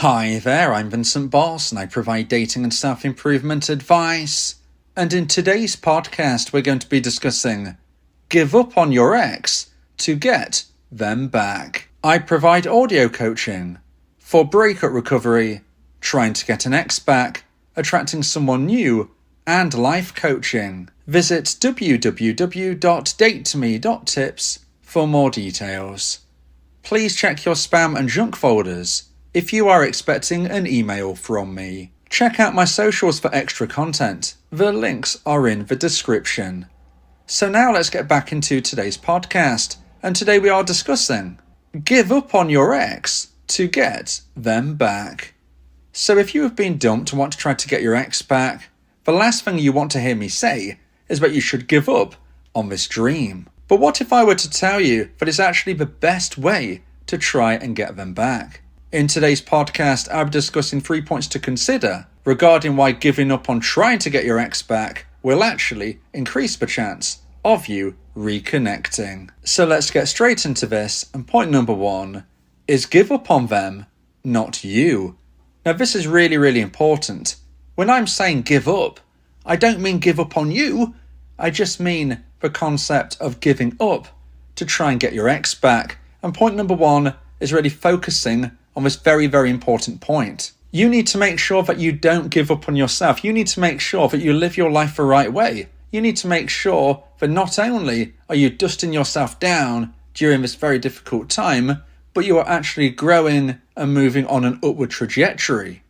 Hi there, I'm Vincent Bos and I provide dating and self-improvement advice. And in today's podcast, we're going to be discussing give up on your ex to get them back. I provide audio coaching for breakup recovery, trying to get an ex back, attracting someone new, and life coaching. Visit www.datetome.tips for more details. Please check your spam and junk folders if you are expecting an email from me. Check out my socials for extra content. The links are in the description. So now let's get back into today's podcast. And today we are discussing give up on your ex to get them back. So if you have been dumped and want to try to get your ex back, the last thing you want to hear me say is that you should give up on this dream. But what if I were to tell you that it's actually the best way to try and get them back? In today's podcast, I'll be discussing 3 points to consider regarding why giving up on trying to get your ex back will actually increase the chance of you reconnecting. So let's get straight into this, and point number 1 is give up on them, not you. Now this is really important. When I'm saying give up, I don't mean give up on you, I just mean the concept of giving up to try and get your ex back. And point number 1 is really focusing on this very important point. You need to make sure that you don't give up on yourself. You need to make sure that you live your life the right way. You need to make sure that not only are you dusting yourself down during this very difficult time, but you are actually growing and moving on an upward trajectory.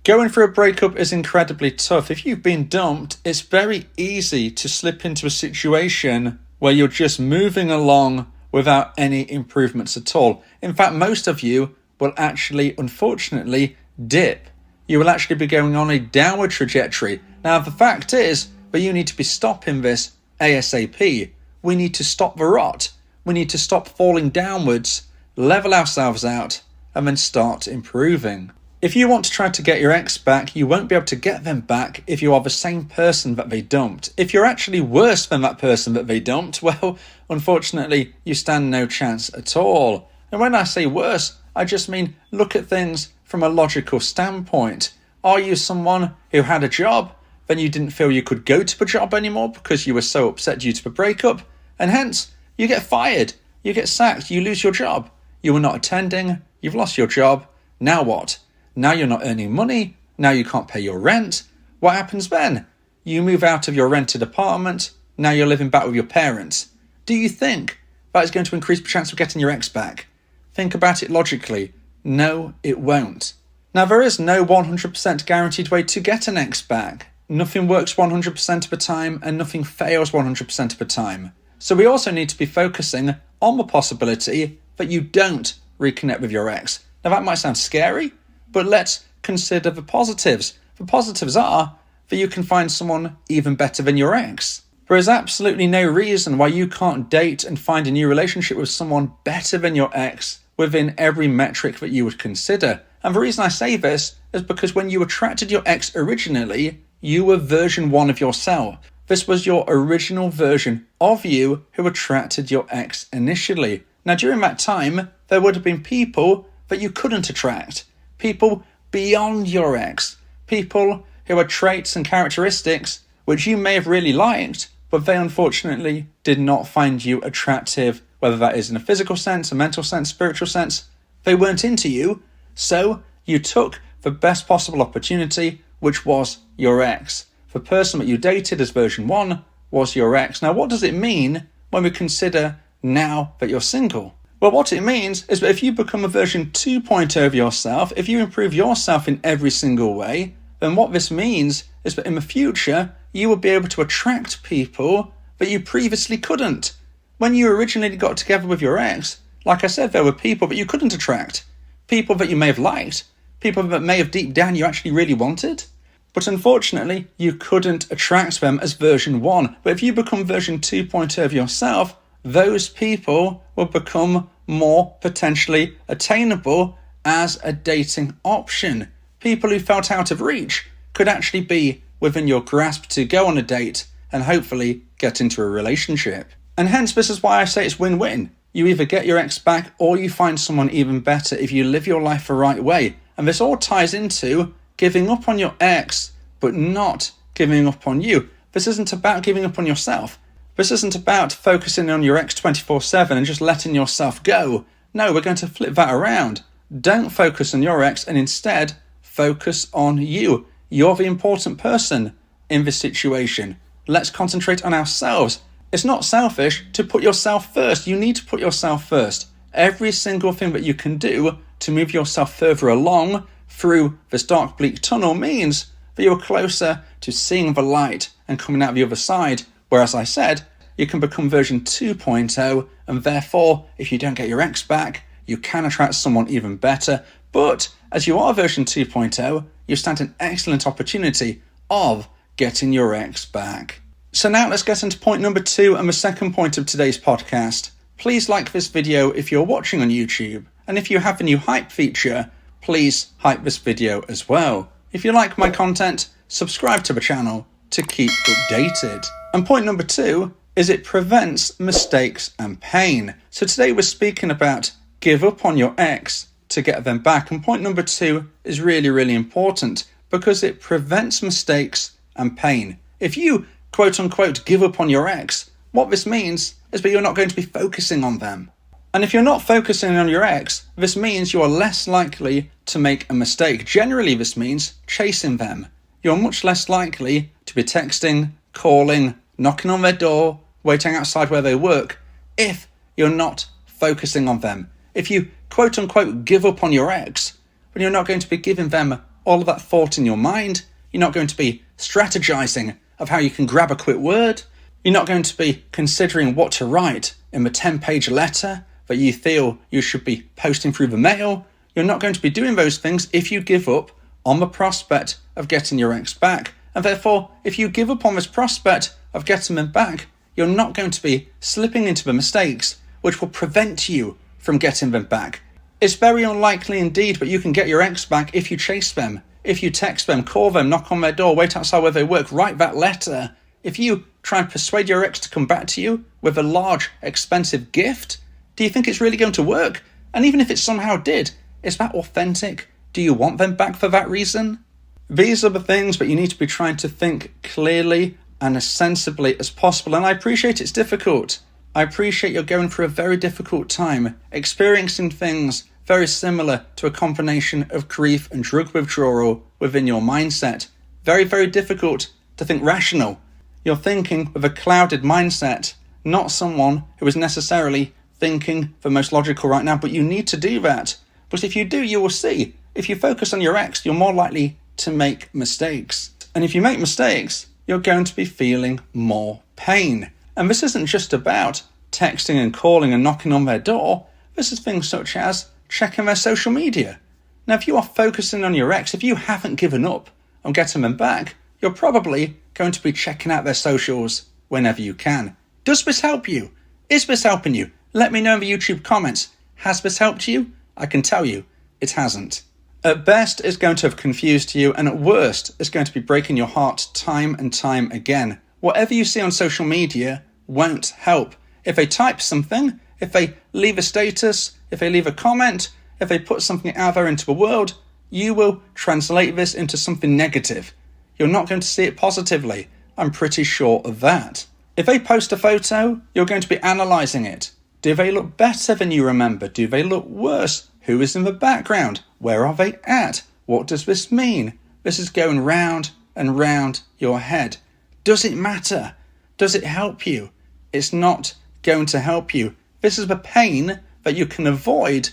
Going through a breakup is incredibly tough. If you've been dumped, it's very easy to slip into a situation where you're just moving along without any improvements at all. In fact, most of you will actually, unfortunately, dip. You will actually be going on a downward trajectory. Now, the fact is that you need to be stopping this ASAP. We need to stop the rot. We need to stop falling downwards, level ourselves out, and then start improving. If you want to try to get your ex back, you won't be able to get them back if you are the same person that they dumped. If you're actually worse than that person that they dumped, well, unfortunately, you stand no chance at all. And when I say worse, I just mean look at things from a logical standpoint. Are you someone who had a job, then you didn't feel you could go to the job anymore because you were so upset due to the breakup, and hence you get fired, you get sacked, you lose your job. You were not attending, you've lost your job. Now what? Now you're not earning money, now you can't pay your rent. What happens then? You move out of your rented apartment, now you're living back with your parents. Do you think that is going to increase the chance of getting your ex back? Think about it logically. No, it won't. Now, there is no 100% guaranteed way to get an ex back. Nothing works 100% of the time and nothing fails 100% of the time. So we also need to be focusing on the possibility that you don't reconnect with your ex. Now, that might sound scary, but let's consider the positives. The positives are that you can find someone even better than your ex. There is absolutely no reason why you can't date and find a new relationship with someone better than your ex within every metric that you would consider. And the reason I say this is because when you attracted your ex originally, you were version 1 of yourself. This was your original version of you who attracted your ex initially. Now, during that time, there would have been people that you couldn't attract. People beyond your ex. People who had traits and characteristics which you may have really liked, but they unfortunately did not find you attractive, whether that is in a physical sense, a mental sense, spiritual sense. They weren't into you, so you took the best possible opportunity, which was your ex. The person that you dated as version 1 was your ex. Now, what does it mean when we consider now that you're single? Well, what it means is that if you become a version 2.0 of yourself, if you improve yourself in every single way, then what this means is that in the future, you will be able to attract people that you previously couldn't. When you originally got together with your ex, like I said, there were people that you couldn't attract. People that you may have liked. People that may have deep down you actually really wanted. But unfortunately, you couldn't attract them as version 1. But if you become version 2.0 of yourself, those people will become more potentially attainable as a dating option. People who felt out of reach could actually be within your grasp to go on a date and hopefully get into a relationship. And hence, this is why I say it's win-win. You either get your ex back or you find someone even better if you live your life the right way. And this all ties into giving up on your ex, but not giving up on you. This isn't about giving up on yourself. This isn't about focusing on your ex 24/7 and just letting yourself go. No, we're going to flip that around. Don't focus on your ex and instead focus on you. You're the important person in this situation. Let's concentrate on ourselves. It's not selfish to put yourself first. You need to put yourself first. Every single thing that you can do to move yourself further along through this dark, bleak tunnel means that you're closer to seeing the light and coming out the other side. Where, as I said, you can become version 2.0, and therefore, if you don't get your ex back, you can attract someone even better. But as you are version 2.0, you stand an excellent opportunity of getting your ex back. So now let's get into point number 2 and the second point of today's podcast. Please like this video if you're watching on YouTube, and if you have the new hype feature, please hype this video as well. If you like my content, subscribe to the channel to keep updated. And point number 2 is it prevents mistakes and pain. So today we're speaking about give up on your ex to get them back. And point number 2 is really, really important because it prevents mistakes and pain. If you quote unquote give up on your ex, what this means is that you're not going to be focusing on them. And if you're not focusing on your ex, this means you are less likely to make a mistake. Generally, this means chasing them. You're much less likely to be texting, calling, knocking on their door, waiting outside where they work, if you're not focusing on them. If you quote unquote give up on your ex, then you're not going to be giving them all of that thought in your mind. You're not going to be strategizing of how you can grab a quick word. You're not going to be considering what to write in the 10-page letter that you feel you should be posting through the mail. You're not going to be doing those things if you give up on the prospect of getting your ex back. And therefore, if you give up on this prospect of getting them back, you're not going to be slipping into the mistakes which will prevent you from getting them back. It's very unlikely indeed that you can get your ex back if you chase them, if you text them, call them, knock on their door, wait outside where they work, write that letter. If you try and persuade your ex to come back to you with a large, expensive gift, do you think it's really going to work? And even if it somehow did, is that authentic? Do you want them back for that reason? These are the things that you need to be trying to think clearly and as sensibly as possible. And I appreciate it's difficult. I appreciate you're going through a very difficult time, experiencing things very similar to a combination of grief and drug withdrawal within your mindset. Very, very difficult to think rational. You're thinking with a clouded mindset, not someone who is necessarily thinking the most logical right now, but you need to do that. But if you do, you will see. If you focus on your ex, you're more likely to make mistakes. And if you make mistakes, you're going to be feeling more pain. And this isn't just about texting and calling and knocking on their door. This is things such as checking their social media. Now, if you are focusing on your ex, if you haven't given up on getting them back, you're probably going to be checking out their socials whenever you can. Does this help you? Is this helping you? Let me know in the YouTube comments. Has this helped you? I can tell you, it hasn't. At best, it's going to have confused you, and at worst, it's going to be breaking your heart time and time again. Whatever you see on social media won't help. If they type something, if they leave a status, if they leave a comment, if they put something out there into the world, you will translate this into something negative. You're not going to see it positively. I'm pretty sure of that. If they post a photo, you're going to be analysing it. Do they look better than you remember? Do they look worse? Who is in the background? Where are they at? What does this mean? This is going round and round your head. Does it matter? Does it help you? It's not going to help you. This is the pain that you can avoid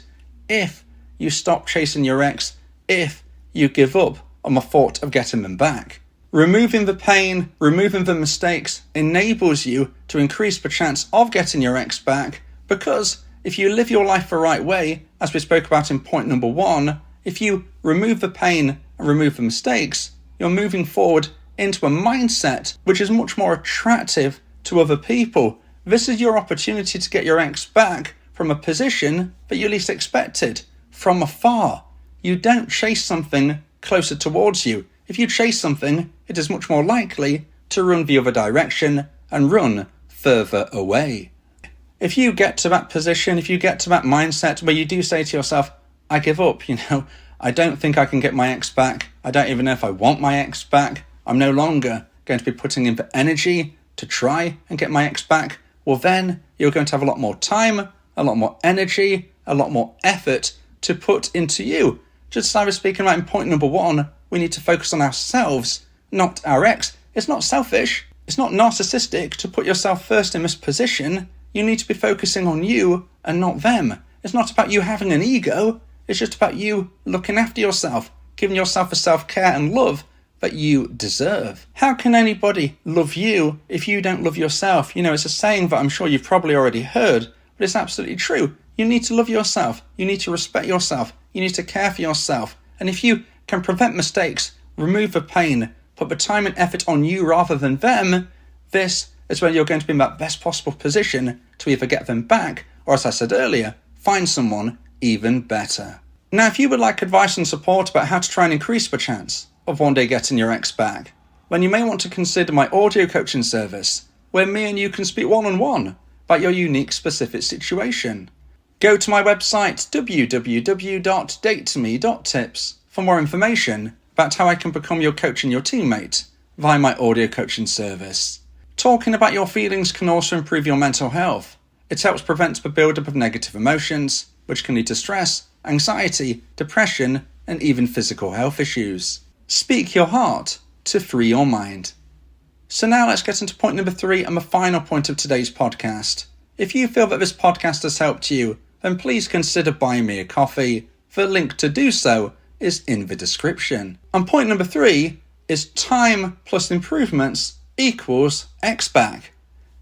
if you stop chasing your ex, if you give up on the thought of getting them back. Removing the pain, removing the mistakes enables you to increase the chance of getting your ex back, because if you live your life the right way, as we spoke about in point number 1, if you remove the pain and remove the mistakes, you're moving forward into a mindset which is much more attractive to other people. This is your opportunity to get your ex back from a position that you least expected, from afar. You don't chase something closer towards you. If you chase something, it is much more likely to run the other direction and run further away. If you get to that position, if you get to that mindset where you do say to yourself, I give up, I don't think I can get my ex back. I don't even know if I want my ex back. I'm no longer going to be putting in the energy to try and get my ex back. Well, then you're going to have a lot more time, a lot more energy, a lot more effort to put into you. Just as I was speaking about in point number 1, we need to focus on ourselves, not our ex. It's not selfish. It's not narcissistic to put yourself first in this position. You need to be focusing on you and not them. It's not about you having an ego. It's just about you looking after yourself, giving yourself the self-care and love that you deserve. How can anybody love you if you don't love yourself? You know, it's a saying that I'm sure you've probably already heard, but it's absolutely true. You need to love yourself. You need to respect yourself. You need to care for yourself. And if you can prevent mistakes, remove the pain, put the time and effort on you rather than them, this is when you're going to be in that best possible position to either get them back, or as I said earlier, find someone even better. Now, if you would like advice and support about how to try and increase the chance of one day getting your ex back, then you may want to consider my audio coaching service, where me and you can speak one-on-one about your unique specific situation. Go to my website www.datetome.tips for more information about how I can become your coach and your teammate via my audio coaching service. Talking about your feelings can also improve your mental health. It helps prevent the build-up of negative emotions, which can lead to stress, anxiety, depression, and even physical health issues. Speak your heart to free your mind. So now let's get into point number 3 and the final point of today's podcast. If you feel that this podcast has helped you, then please consider buying me a coffee. The link to do so is in the description. And point number 3 is time plus improvements equals X back.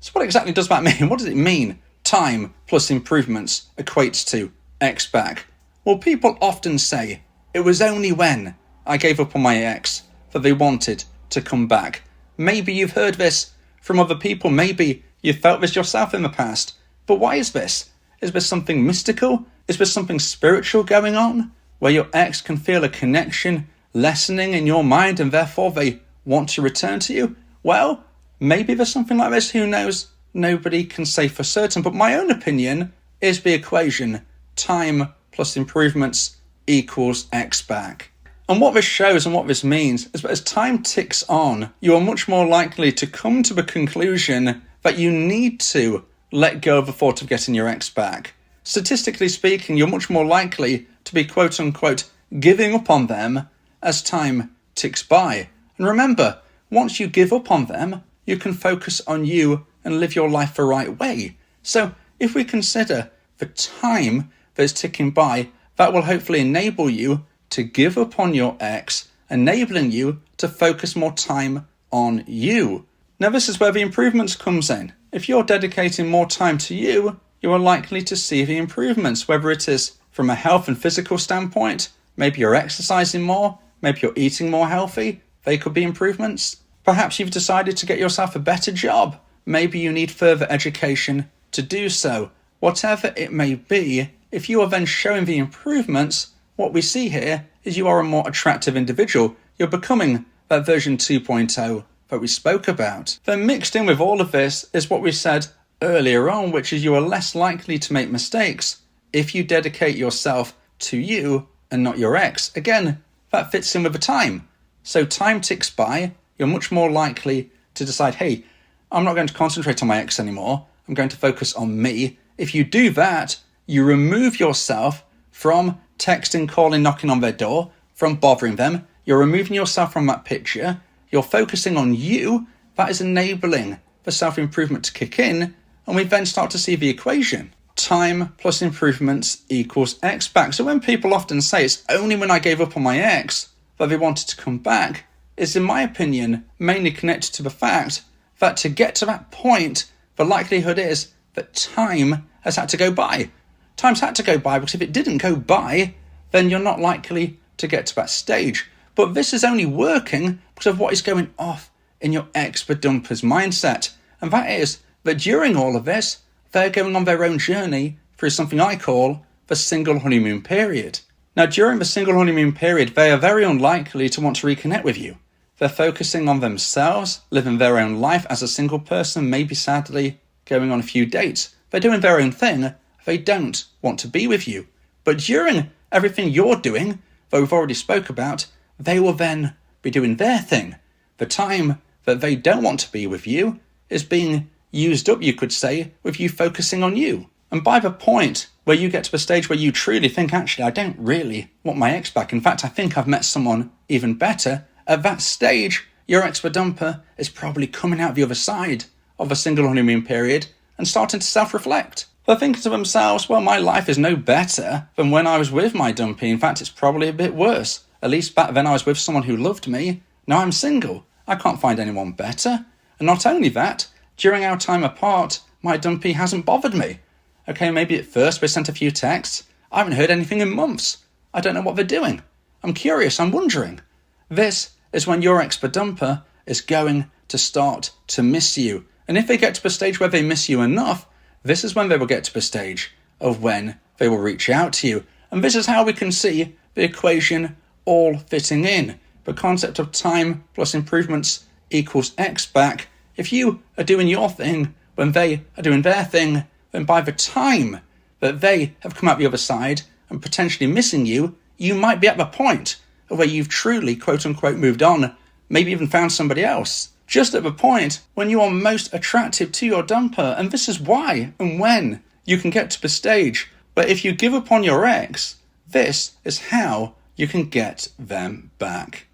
So what exactly does that mean? What does it mean? Time plus improvements equates to X back. Well, people often say, it was only when I gave up on my ex that they wanted to come back. Maybe you've heard this from other people. Maybe you've felt this yourself in the past. But why is this? Is there something mystical? Is there something spiritual going on? Where your ex can feel a connection lessening in your mind and therefore they want to return to you? Well, maybe there's something like this. Who knows? Nobody can say for certain. But my own opinion is the equation time plus improvements equals X back. And what this shows and what this means is that as time ticks on, you are much more likely to come to the conclusion that you need to let go of the thought of getting your ex back. Statistically speaking, you're much more likely to be quote unquote giving up on them as time ticks by. And remember, once you give up on them, you can focus on you and live your life the right way. So if we consider the time that's ticking by, that will hopefully enable you to give up on your ex, enabling you to focus more time on you. Now this is where the improvements comes in. If you're dedicating more time to you, you are likely to see the improvements, whether it is from a health and physical standpoint, maybe you're exercising more, maybe you're eating more healthy, they could be improvements. Perhaps you've decided to get yourself a better job. Maybe you need further education to do so. Whatever it may be, if you are then showing the improvements, what we see here is you are a more attractive individual. You're becoming that version 2.0 that we spoke about. Then mixed in with all of this is what we said earlier on, which is you are less likely to make mistakes if you dedicate yourself to you and not your ex. Again, that fits in with the time. So time ticks by, you're much more likely to decide, hey, I'm not going to concentrate on my ex anymore. I'm going to focus on me. If you do that, you remove yourself from texting, calling, knocking on their door, from bothering them. You're removing yourself from that picture. You're focusing on you. That is enabling the self-improvement to kick in. And we then start to see the equation. Time plus improvements equals X back. So when people often say it's only when I gave up on my ex that they wanted to come back, is in my opinion mainly connected to the fact that to get to that point, the likelihood is that time has had to go by. Time's had to go by because if it didn't go by, then you're not likely to get to that stage. But this is only working because of what is going off in your ex the dumper's mindset. And that is that during all of this, they're going on their own journey through something I call the single honeymoon period. Now, during the single honeymoon period, they are very unlikely to want to reconnect with you. They're focusing on themselves, living their own life as a single person, maybe sadly going on a few dates. They're doing their own thing. They don't want to be with you. But during everything you're doing, that we've already spoke about, they will then be doing their thing. The time that they don't want to be with you is being used up, you could say, with you focusing on you. And by the point where you get to the stage where you truly think, actually, I don't really want my ex back. In fact, I think I've met someone even better. At that stage, your ex the dumper is probably coming out the other side of a single honeymoon period and starting to self-reflect. They're thinking to themselves, well, my life is no better than when I was with my dumpy. In fact, it's probably a bit worse. At least back then I was with someone who loved me. Now I'm single. I can't find anyone better. And not only that, during our time apart, my dumpy hasn't bothered me. Okay, maybe at first they sent a few texts. I haven't heard anything in months. I don't know what they're doing. I'm curious, I'm wondering. This is when your ex the dumper is going to start to miss you. And if they get to the stage where they miss you enough, this is when they will get to the stage of when they will reach out to you. And this is how we can see the equation all fitting in. The concept of time plus improvements equals X back. If you are doing your thing when they are doing their thing, then by the time that they have come out the other side and potentially missing you, you might be at the point of where you've truly, quote unquote, moved on, maybe even found somebody else. Just at the point when you are most attractive to your dumper, and this is why and when you can get to the stage. But if you give up on your ex, this is how you can get them back.